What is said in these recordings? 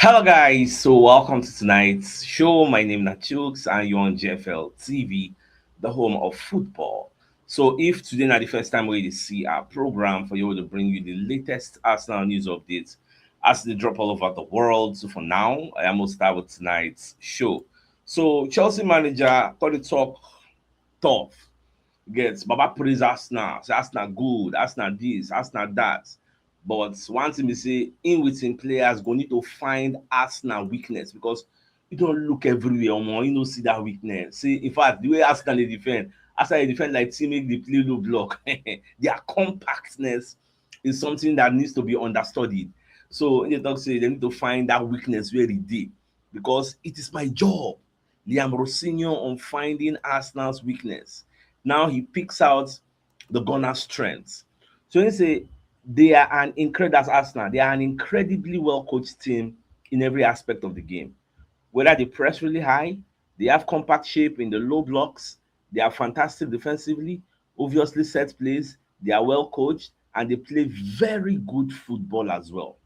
Hello guys, so welcome to tonight's show. My name is CHUKS and you're on JFL TV, the home of football. So if today not the first time we see our program for you to bring you the latest Arsenal news updates as they drop all over the world. So for now, I am going to start with tonight's show. So Chelsea manager thought it talk tough. Gets Baba praise Arsenal, say Arsenal good, Arsenal this, Arsenal that. But one thing we say, in within players go need to find Arsenal weakness because you don't look everywhere, you don't see that weakness. See, in fact, the way Arsenal they defend like team make the play low block. Their compactness is something that needs to be understudied. So in the talk say they need to find that weakness where it did because it is my job. Liam Rosinho on finding Arsenal's weakness. Now he picks out the Gunners' strengths. So he say they are an incredible Arsenal. They are an incredibly well coached team in every aspect of the game. Whether they press really high, they have compact shape in the low blocks, they are fantastic defensively, obviously set plays, they are well coached, and they play very good football as well.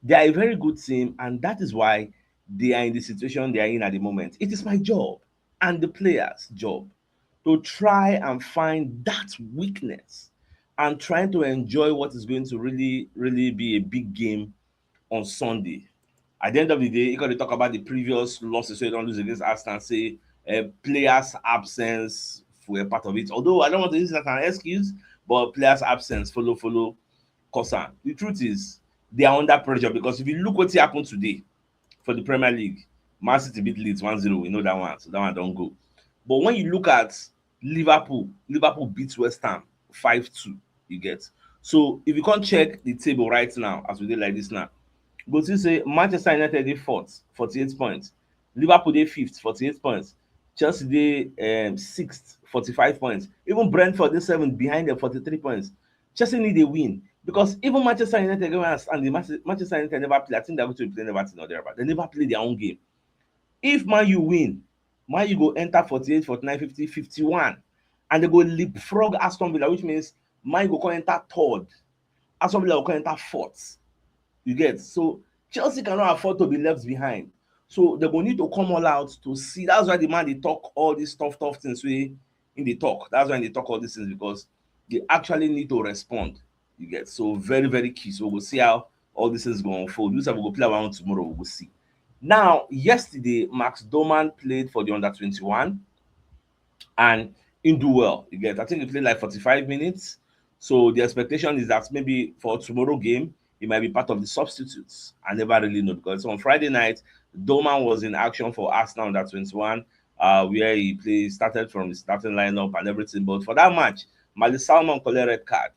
They are a very good team, and that is why they are in the situation they are in at the moment. It is my job and the players' job to try and find that weakness and trying to enjoy what is going to really, really be a big game on Sunday. At the end of the day, you got to talk about the previous losses so you don't lose against Arsenal. Say players' absence were part of it. Although I don't want to use it as an excuse, but players' absence follow concern. The truth is they are under pressure because if you look what happened today for the Premier League, Man City beat Leeds 1-0. We know that one, so that one don't go. But when you look at Liverpool beats West Ham 5-2. You get so if you can't check the table right now as we did like this now, go see say Manchester United dey fourth, 48 points. Liverpool dey fifth, 48 points. Chelsea dey sixth, 45 points. Even Brentford dey seventh behind them, 43 points. Chelsea need a win because even Manchester United go and the Manchester United never play. I think they're going to be playing Everton or thereabout. They never play their own game. If Man U win, Man U go enter 48, 49, 50, 51, and they go leapfrog Aston Villa, which means Man U go come enter third, Aston Villa go come enter fourth. You get so Chelsea cannot afford to be left behind. So they go need to come all out to see. That's why the man they talk all these tough things way in the talk. That's why they talk all these things because they actually need to respond. You get so very key. So we'll see how all this is going to unfold. We will play around tomorrow. We'll see. Now, yesterday, Max Doman played for the under 21 and he do well. You get, I think he played like 45 minutes. So the expectation is that maybe for tomorrow game, he might be part of the substitutes. I never really know because on Friday night, Doman was in action for Arsenal under 21, where he started from the starting lineup and everything. But for that match, Mali Salmon collected red card.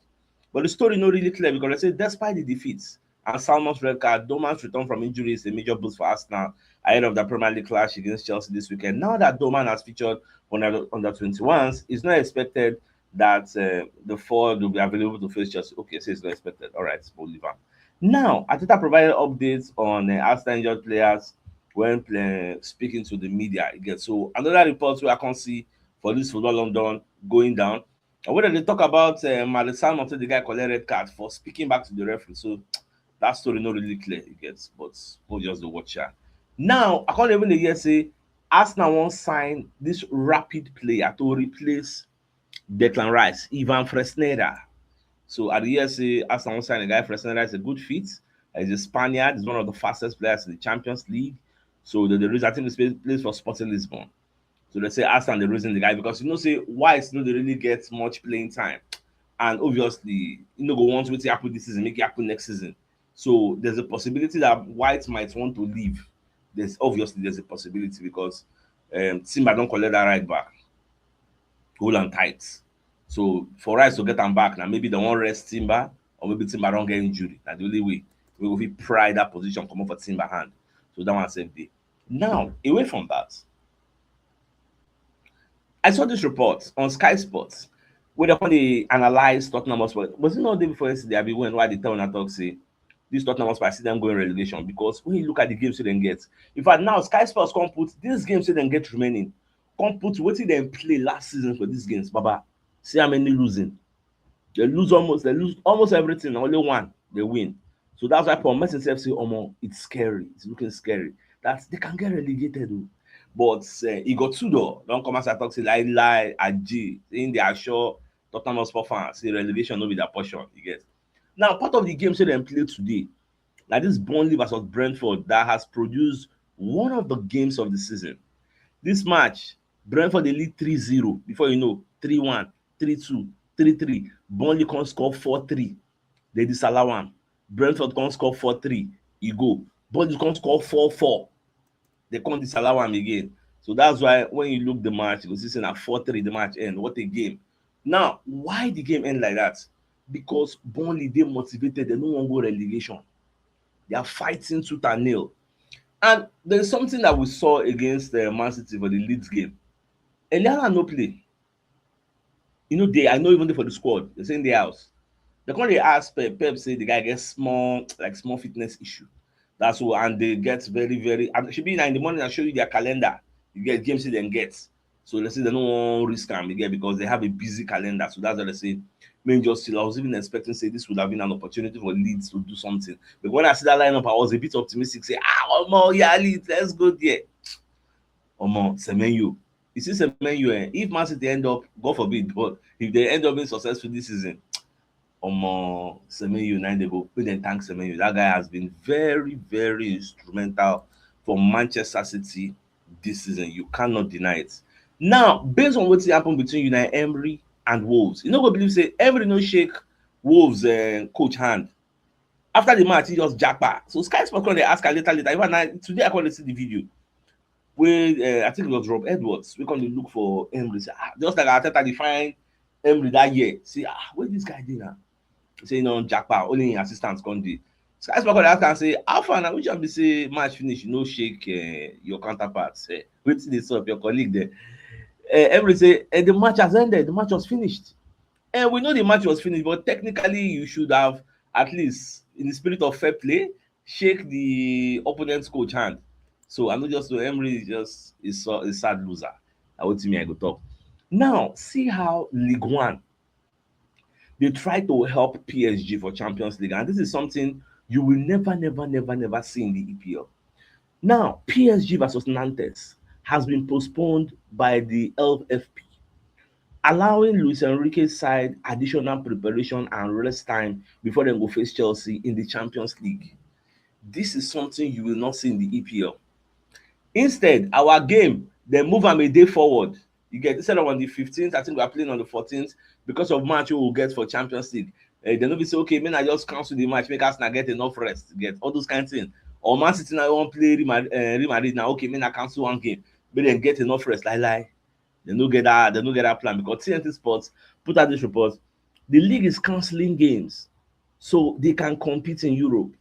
But the story not really clear because they say despite the defeats and Salmon's red card, Doman's return from injury is a major boost for Arsenal ahead of the Premier League clash against Chelsea this weekend. Now that Doman has featured on under 21s, it's not expected that the four will be available to face Chelsea. Okay, so it's not expected. All right, we'll leave on. Now, Ateta provided updates on Arsenal injured players when speaking to the media. Again. So another report where I can see for this football London going down. And when they talk about Marisal until the guy collected red card for speaking back to the referee. So that story not really clear, it gets, but we'll just the watcher. Now, I can't even hear say Arsenal won't sign this rapid player to replace Declan Rice, Ivan Fresneda. So at the year say Arsenal won't sign a guy. Fresneda is a good fit. He's a Spaniard. He's one of the fastest players in the Champions League. So the reason I think he plays for Sporting Lisbon. So they say Arsenal the reason the guy because say White no they really get much playing time, and obviously go want to happen this season, make it happen next season. So there's a possibility that White might want to leave. There's a possibility because Timber don't collect that right back, hold on tight. So for Rice to get them back now, maybe they won't rest Timber or maybe Timber don't get injury. That's the only way we will pry that position come up for Timber hand. So that one save day. Now away from that. I saw this report on Sky Sports where they analyze Tottenham Hotspur. Was it not the day before yesterday? I be when why they tell and talk say this Tottenham Hotspur I see them going relegation because when you look at the games they then get, in fact now Sky Sports can't put these games they then get remaining, can't put what they then play last season for these games. Baba, see how many losing. They lose almost everything. Only one they win. So that's why Paul Merson himself say, Omo, it's scary. It's looking scary. That they can get relegated. Oh. But he got two though. Don't come as I talk say lie Aji. Saying they are sure Tottenham Hotspur fans say relegation no be their portion. You get. Now part of the game say dem play today. Like this Burnley versus Brentford that has produced one of the games of the season. This match, Brentford dey lead 3-0 before you know 3-1, 3-2, 3-3. Burnley come score 4-3. They disallow am. Brentford come score 4-3. E go. Burnley come score 4-4. They come disallow am again. So that's why when you look the match, you go see say na 4-3 the match end. What a game. Now, why the game end like that? Because Burnley dey motivated. They no wan go relegation. They are fighting tooth and nail. And there's something that we saw against Man City for the Leeds game. Eliana no play. You know, they I know even dey for the squad. They say in the house. They come dey ask Pep say the guy get small fitness issue. That's why and they get very very and shebi na in the morning I show you their calendar. You get games wey dem get. So let's say they no wan risk am again because they have a busy calendar. So that's why they say make just chill. I was even expecting say this would have been an opportunity for Leeds to do something. But when I see that lineup, I was a bit optimistic. Say, omo, yeah, Leeds, let's go there. Omo, Semenyo. You see Semenyo, if Man City end up, God forbid, but if they end up being successful this season, Omo, Semenyo na dey go make dem thank Semenyo. That guy has been very very instrumental for Manchester City this season. You cannot deny it. Now, based on wetin happen between Unai Emery and Wolves, you no go believe say Emery no shake Wolves coach hand. After the match, he just japa. So Sky Sport come dey ask am later. Even na today I come dey see the video wey I think it was Rob Edwards wey come dey look for Emery. Say, just like Arteta dey find Emery that year. Say, where dis guy dey now? Say no japa, only im assistant come dey. Sky Sport come dey ask am say, how far na which one be say match finish you no shake your counterpart? Wetin dey sup your colleague there? Emery say the match has ended, the match was finished. And we know the match was finished, but technically you should have at least in the spirit of fair play shake the opponent's coach hand. So I know just so Emery is just a sad loser. Na wetin me I go talk. Now see how League One they try to help PSG for Champions League, and this is something you will never see in the EPL. Now PSG versus Nantes has been postponed by the LFP, allowing Luis Enrique's side additional preparation and rest time before dem go face Chelsea in the Champions League. This is something you will not see in the EPL. Instead, our game, dem move am a day forward. You get instead of on the 15th, I think we are playing on the 14th because of match wey we get for Champions League. Dem no be say okay, make I just cancel the match, make Arsenal get enough rest, get all those kind thing. Or Man City now wan play Real Madrid now, okay, make I cancel one game, make dem get enough rest. Lie. They no get that plan because TNT Sports put out this report. The league is cancelling games so they can compete in Europe.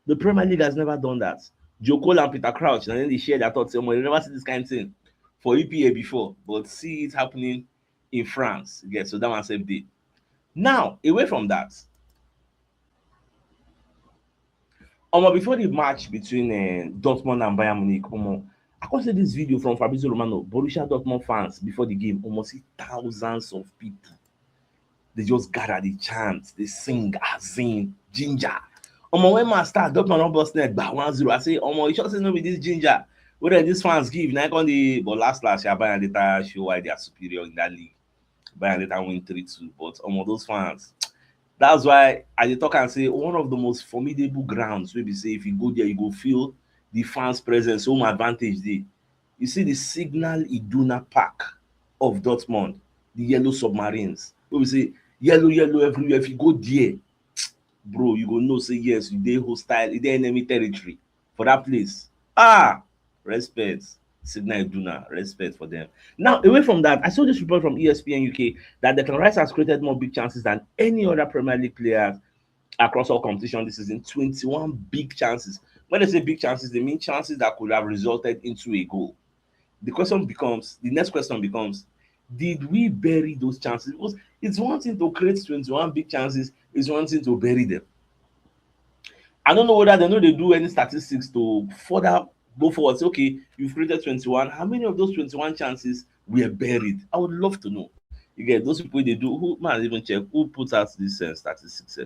The Premier League has never done that. Joe Cole and Peter Crouch, and then they share their thoughts. Say, they never see this kind of thing for EPA before, but see it happening in France. Yeah, so that one save day. Now, away from that, before the match between Dortmund and Bayern Munich, I can see this video from Fabrizio Romano, Borussia Dortmund fans before the game, almost see thousands of people. They just gather, they chant, they sing, sing, ginger. When man start, Dortmund don burst net by 1-0. I say, you sure say no be this ginger. Whether these fans give, now on the but last Bayern later show why they are superior in that league. Bayern later win 3-2. But those fans, that's why I dey talk and say one of the most formidable grounds wey be say if you go there, you go feel the fans' presence, home advantage dey. You see the Signal Iduna Park of Dortmund, the yellow submarines. Wey be say yellow everywhere. If you go there, bro, you go know say yes, you dey hostile, you dey enemy territory for that place. Respect. Signal Iduna, respect for them. Now, away from that, I saw this report from ESPN UK that Declan Rice has created more big chances than any other Premier League players across all competition this season. 21 big chances. When they say big chances, they mean chances that could have resulted into a goal. The next question becomes, did we bury those chances? Because it's one thing to create 21 big chances, it's one thing to bury them. I don't know whether they know they do any statistics to further go forward. Say, okay, you've created 21. How many of those 21 chances were buried? I would love to know. You get those people they do. Who man even check who puts out this statistics?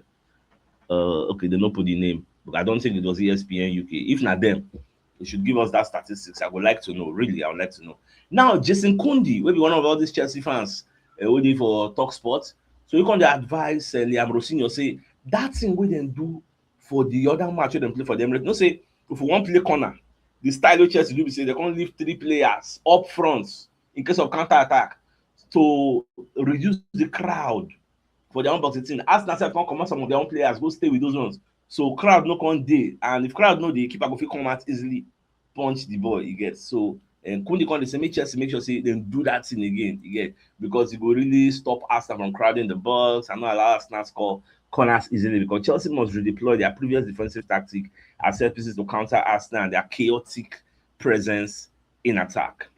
Okay, they don't put the name. But I don't think it was ESPN UK. If not them, they should give us that statistics. I would like to know. Really, I would like to know. Now, Jason Kundi, maybe one of all these Chelsea fans, waiting for Talk Sport. So you can advise Liam Rosinho say that thing we then do for the other match wey dem play for them. No say if we wan play corner, the style wey Chelsea do be say they can't leave 3 players up front in case of counter attack to reduce the crowd for their own boxing team. Arsenal sef come comot some of their own players go stay with those ones. So crowd no come dey, and if crowd no dey, keeper go fit come out easily punch the ball, you get. So Kunde come dey say make Chelsea make sure say dem do that thing again, you get, because e go really stop Arsenal from crowding the box and not allow Arsenal score corners easily, because Chelsea must redeploy their previous defensive tactic as set pieces to counter Arsenal and their chaotic presence in attack.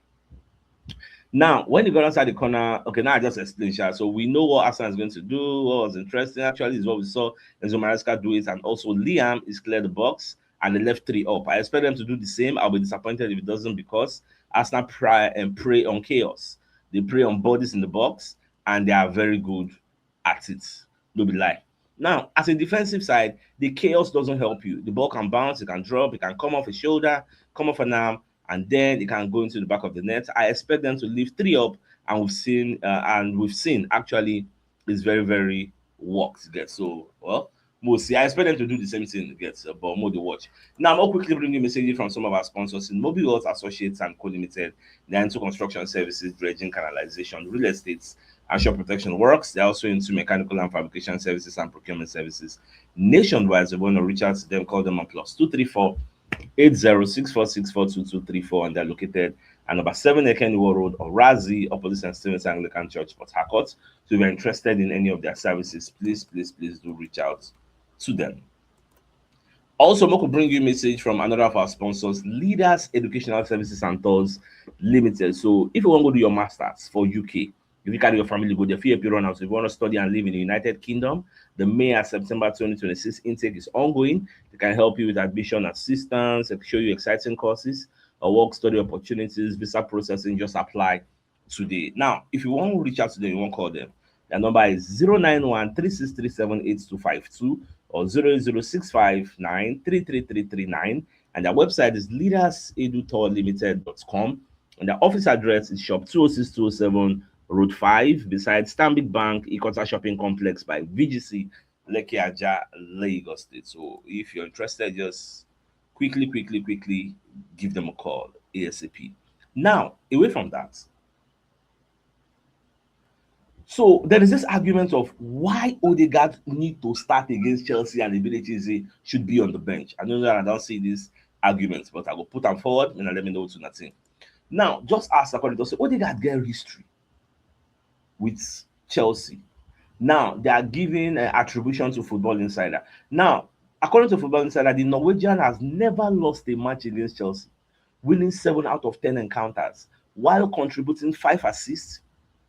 Now, when you got outside the corner, okay, now I just explained, Sha. So we know what Arsenal is going to do. What was interesting actually is what we saw Enzo Maresca do it, and also Liam is clear the box and they left 3 up. I expect them to do the same. I'll be disappointed if it doesn't, because Arsenal prey on chaos. They prey on bodies in the box, and they are very good at it. No be lie. Now, as a defensive side, the chaos doesn't help you. The ball can bounce, it can drop, it can come off a shoulder, come off an arm, and then it can go into the back of the net. I expect them to leave 3 up, and we've seen actually it's very very worked. Get so well. We'll see. I expect them to do the same thing. Get but more to watch. Now, I'll quickly bring you messages from some of our sponsors in Mobile World Associates and Co Limited. They're into construction services, dredging, canalization, real estate, and shore protection works. They're also into mechanical and fabrication services and procurement services nationwide. So, if you want to reach out to them, call them on +234 8064642234, and they're located at number 7 Ekenwo Road, Orazi, opposite St. Stephen's Anglican Church, Port Harcourt. So if you're interested in any of their services, please do reach out to them. Also, we could bring you a message from another of our sponsors, Leaders Educational Services and Tours Limited. So if you want to go do your masters for UK, if you carry your family go there, FEB run out. So if you want to study and live in the United Kingdom, the May and September 2026 intake is ongoing. They can help you with admission assistance, show you exciting courses, or work study opportunities, visa processing. Just apply today. Now, if you want to reach out to them, you want to call them. Their number is 091 or 00659 and their website is leadersedutourlimited.com, and their office address is shop 206-207 Road 5 beside Stanbic Bank Ikota Shopping Complex by VGC Lekki Aja, Lagos State. So if you're interested, just quickly give them a call ASAP. Now, away from that, so there is this argument of why Odegaard need to start against Chelsea and Ability should be on the bench. I know that I don't see these arguments, but I will put them forward and let me know to nothing. Now, just ask according to say Odegaard get history with Chelsea. Now they are giving attribution to Football Insider. Now, according to Football Insider, the Norwegian has never lost a match against Chelsea, winning 7 out of 10 encounters while contributing 5 assists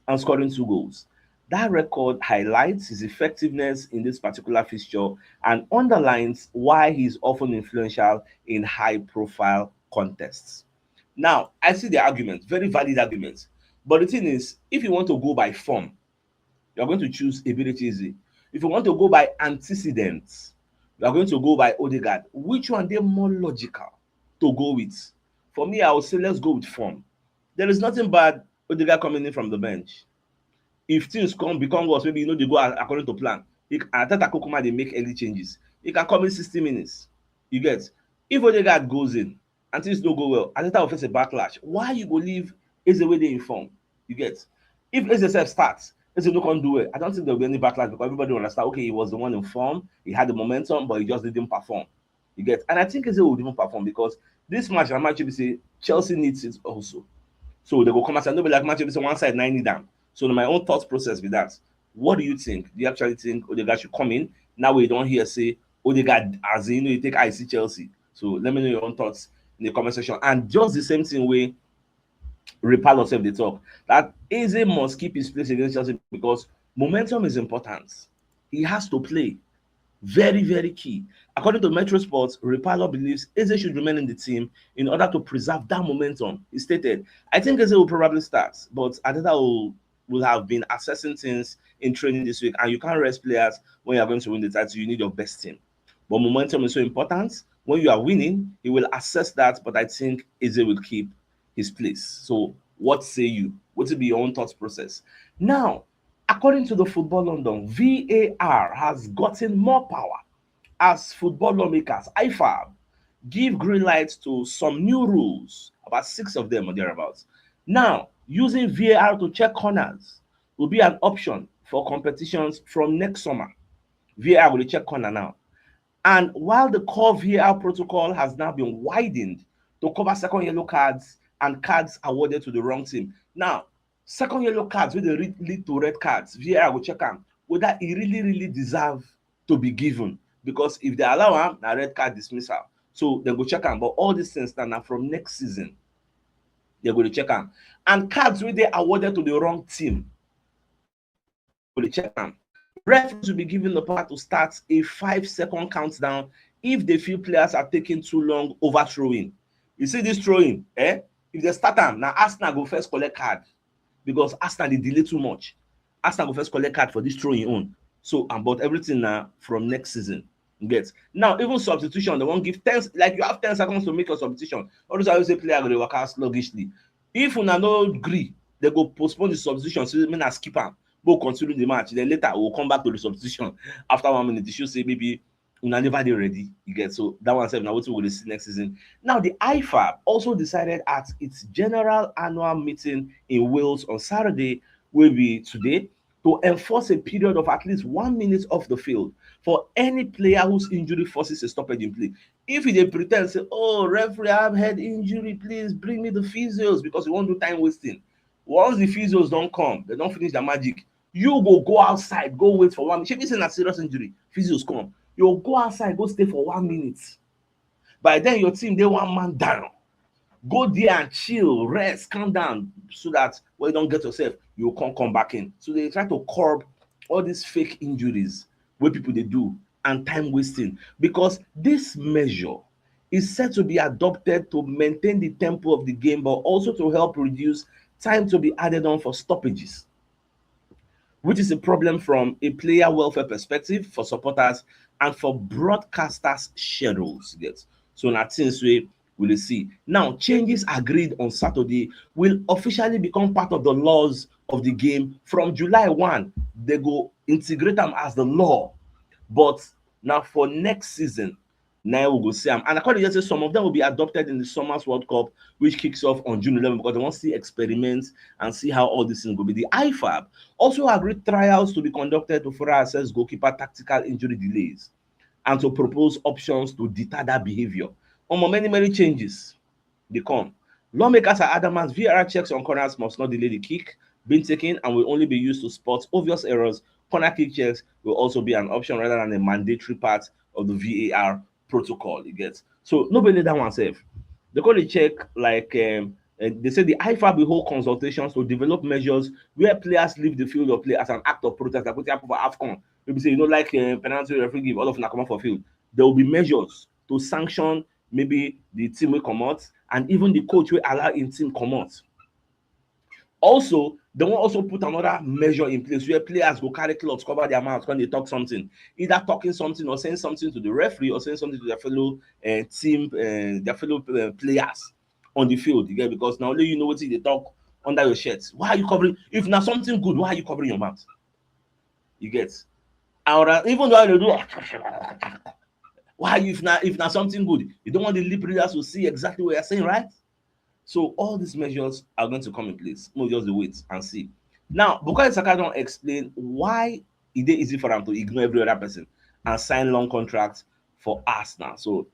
and scoring 2 goals. That record highlights his effectiveness in this particular fixture and underlines why he's often influential in high-profile contests. Now, I see the argument, very valid argument. But the thing is, if you want to go by form, you're going to choose Ability. If you want to go by antecedents, you're going to go by Odegaard. Which one they more logical to go with? For me, I would say let's go with form. There is nothing bad Odegaard coming in from the bench. If things become worse, maybe they go according to plan. Ateta Kokoma, they make early changes. He can come in 60 minutes. You get. If Odegaard goes in and things don't go well, Ateta will face a backlash. Why you go leave Eze way they inform? You get. If Eze starts, Eze no can do it. I don't think there will be any backlash because everybody will understand. Okay, he was the one in form, he had the momentum, but he just didn't perform. You get. And I think Eze will even perform because this match, I might say Chelsea needs it also. So they go come and say, no, be like match say one side 90 down. So my own thought process with that. What do you think? Do you actually think Odegaard should come in? Now we don't hear say Odegaard as in you take IC Chelsea. So let me know your own thoughts in the comment section. And just the same thing way Repal yourself they talk that Eze must keep his place against Chelsea because momentum is important. He has to play. Very, very key. According to Metro Sports, Repalo believes Eze should remain in the team in order to preserve that momentum. He stated, I think Eze will probably start, but Adeta will have been assessing things in training this week, and you can't rest players when you're going to win the title. You need your best team. But momentum is so important. When you are winning, he will assess that, but I think Eze will keep his place. So what say you? What will be your own thought process? Now, according to the Football London, VAR has gotten more power as football lawmakers, IFAB, give green lights to some new rules, about 6 of them or thereabouts. Now, using VAR to check corners will be an option for competitions from next summer. VAR will check corner now. And while the core VAR protocol has now been widened to cover second yellow cards and cards awarded to the wrong team. Now, second yellow cards wey dey lead to red cards, VAR go check am whether e really deserve to be given, because if they allow am, na red card dismissal. So dem go check am, but all these things na from next season dem go dey check am. And cards wey dey awarded to the wrong team, dem go dey check am. Referees will be given the power to start a 5-second countdown if they feel players are taking too long overthrowing. You see this throwing, if they start am, na Arsenal go first collect card, because Arsenal dey delay too much. Arsenal go first collect card for this throwing own. So, but everything na from next season. You get? Now, even substitution, they won't give 10, like you have 10 seconds to make your substitution. All those always say player go dey waka sluggishly. If una no gree, they go postpone the substitution, so make na skip am. We'll continue the match. Then later we'll come back to the substitution after 1 minute. They should say maybe una never dey ready. You get? So that one said now what we will see next season. Now the IFAB also decided at its general annual meeting in Wales on Saturday, will be today, to enforce a period of at least 1 minute off the field for any player whose injury forces a stoppage in play. If they pretend say, oh, referee, I have head injury, please bring me the physios, because you won't do time wasting. Once the physios don't come, they don't finish the magic, you go outside, go wait for 1 minute. If you say a serious injury, physios come, you'll go outside, go stay for 1 minute. By then your team, they 1 man down. Go there and chill, rest, calm down, so that when you don't get yourself, you can't come back in. So they try to curb all these fake injuries where people they do and time wasting, because this measure is said to be adopted to maintain the tempo of the game, but also to help reduce time to be added on for stoppages, which is a problem from a player welfare perspective, for supporters, and for broadcasters' schedules. Yes. So na things we will see. Now, changes agreed on Saturday will officially become part of the laws of the game from July 1. They go integrate them as the law. But now for next season, now we go see them. And according to some of them will be adopted in the Summers World Cup, which kicks off on June 11, because they want to see experiments and see how all this thing will be. The IFAB also agreed trials to be conducted to further assess goalkeeper tactical injury delays and to propose options to deter that behavior. Many changes they come. Lawmakers are adamant VAR checks on corners must not delay the kick being taken and will only be used to spot obvious errors. Corner kick checks will also be an option rather than a mandatory part of the VAR protocol. You get? So nobody that one safe. They call it check like they say the IFAB will hold consultations to develop measures where players leave the field of play as an act of protest. Like what happened for AFCON. Maybe say like penalty referee give all of them come out for field. There will be measures to sanction maybe the team will come out, and even the coach will allow in team come out. Also, they will also put another measure in place where players go carry cloths, cover their mouths when they talk something, either talking something or saying something to the referee or saying something to their fellow team, their fellow players on the field. You get? Because now only you know what they talk under your shirt. Why are you covering? If not something good, why are you covering your mouth? You get? And even though they do, why if not something good, you don't want the lip readers to see exactly what you're saying, right? So all these measures are going to come in place. We'll just wait and see. Now, Bukayo Saka don't explain why it is easy for them to ignore every other person and sign long contracts for Arsenal. So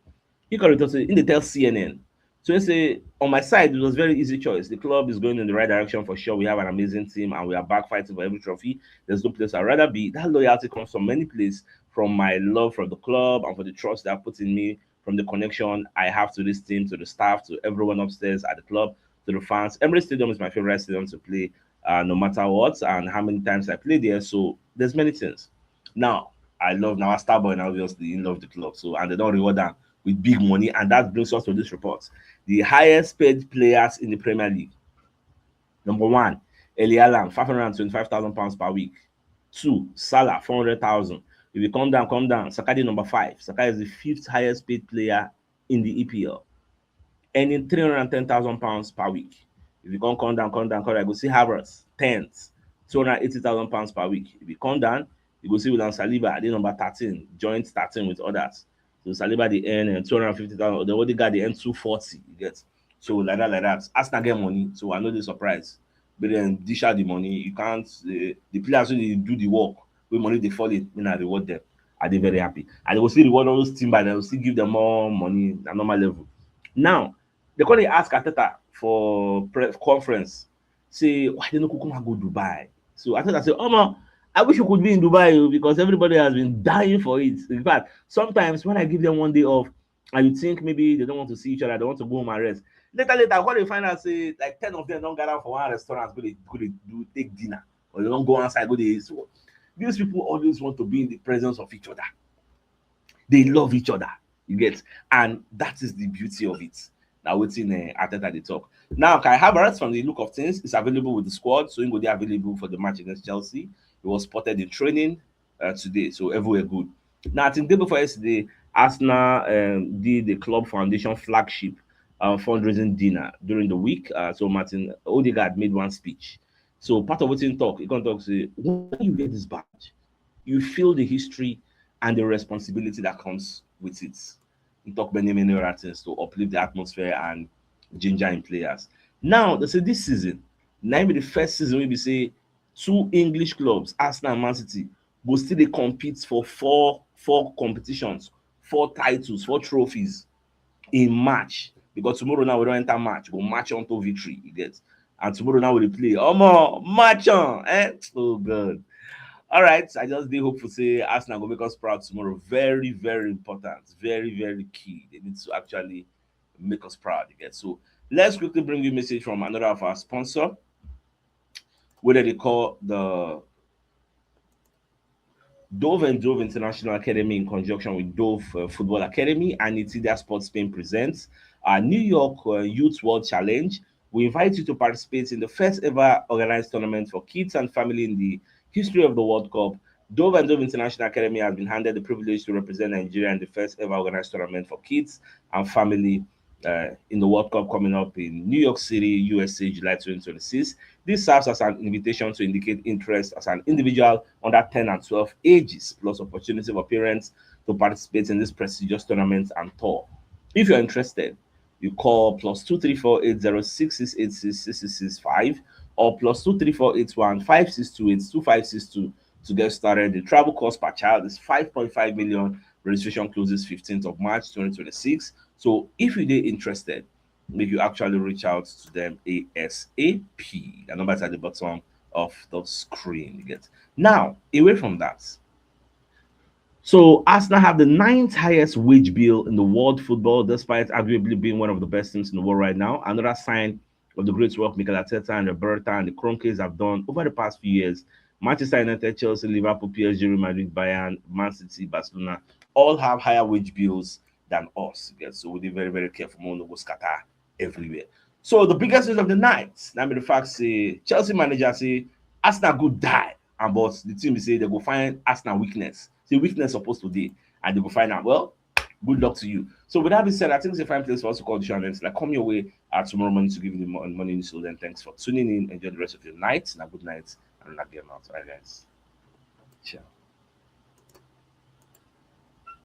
he can return to in the tell CNN. So he say, on my side, it was very easy choice. The club is going in the right direction for sure. We have an amazing team and we are back fighting for every trophy. There's no place I'd rather be. That loyalty comes from many places, from my love for the club and for the trust they have put in me, from the connection I have to this team, to the staff, to everyone upstairs at the club, to the fans. Emirates Stadium is my favorite stadium to play, no matter what and how many times I play there. So there's many things. Now, I love now Starboy now obviously in love the club. So and they don't reward them with big money, and that brings us to this report. The highest paid players in the Premier League. Number 1, Eli Alam, £525,000 per week. 2, Salah, 400,000. If you come down. Saka dey number 5. Saka is the 5th highest paid player in the EPL, earning £310,000 per week. If you come down, you go see Havertz, 10th, £280,000 per week. If you come down, you go see William Saliba, dey number 13, joint 13 with others. So Saliba dey earn 250,000. The Odegaard dey earn 240. You get. So like that. Arsenal get money, so I no dey surprise. But then dish out the money. You can't. The players wey dey do the work, wey money dey fall in, I reward them. I dey very happy. And they will still reward all those team by them. Will still give them more money at normal level. Now, they come dey ask Arteta for press conference, say why they no kukuma go Dubai. So Arteta say, Omo, I wish you could be in Dubai because everybody has been dying for it. In fact, sometimes when I give them one day off and you think maybe they don't want to see each other, they want to go home and rest. Later, when they find out, say like 10 of them don't gather for one restaurant, go they do take dinner, or they don't go outside, go they. So these people always want to be in the presence of each other. They love each other, you get, and that is the beauty of it. Now, waiting Arteta they talk. Now, Kai Havertz, from the look of things, is available with the squad, so he will be available for the match against Chelsea. He was spotted in training today, so everywhere good. Now, I think day before yesterday, Arsenal did the club foundation flagship fundraising dinner during the week. So Martin Odegaard made one speech. So part of what he talk, he can talk say, when you get this badge, you feel the history and the responsibility that comes with it. He talk many other things to uplift the atmosphere and ginger in players. Now they say this season, now be the first season we be say two English clubs, Arsenal and Man City, go still dey compete for four competitions, 4 titles, 4 trophies in March. Because tomorrow now we don't enter March, we'll march on to victory, you get. And tomorrow now we play. Omo, march on, eh? Oh god. All right, I just dey hope for say Arsenal go make us proud tomorrow. Very important, very key. They need to actually make us proud again. So let's quickly bring you a message from another of our sponsor, whether they call the Dove and Dove International Academy in conjunction with Dove Football Academy and Itidia Sports Spain presents our New York Youth World Challenge. We invite you to participate in the first ever organized tournament for kids and family in the history of the World Cup. Dove and Dove International Academy has been handed the privilege to represent Nigeria in the first ever organized tournament for kids and family in the World Cup coming up in New York City, USA, July 2026. This serves as an invitation to indicate interest as an individual under 10 and 12 ages, plus opportunity for parents to participate in this prestigious tournament and tour. If you're interested, you call +2348066866665 or +2348156282562 to get started. The travel cost per child is 5.5 million. Registration closes 15th of March 2026. So if you're interested, make you actually reach out to them ASAP. The number is at the bottom of the screen. You get. Now, away from that, so Arsenal have the 9th highest wage bill in the world football, despite arguably being one of the best teams in the world right now. Another sign of the great work Mikel Arteta and Roberta and the Kroenkes have done over the past few years. Manchester United, Chelsea, Liverpool, PSG, Real Madrid, Bayern, Man City, Barcelona all have higher wage bills than us. Yes, so we'll be very careful. We will scatter everywhere. So the biggest news of the night, I mean the fact say Chelsea manager say Arsenal go die, and but the team say they go find Arsenal weakness. See weakness supposed to be, and they go find out. Well, good luck to you. So with that being said, I think it's a fine place for us to call the show and like come your way tomorrow morning to give you the money news. So then thanks for tuning in. Enjoy the rest of your night and a good night and not get out. All right, guys. Ciao.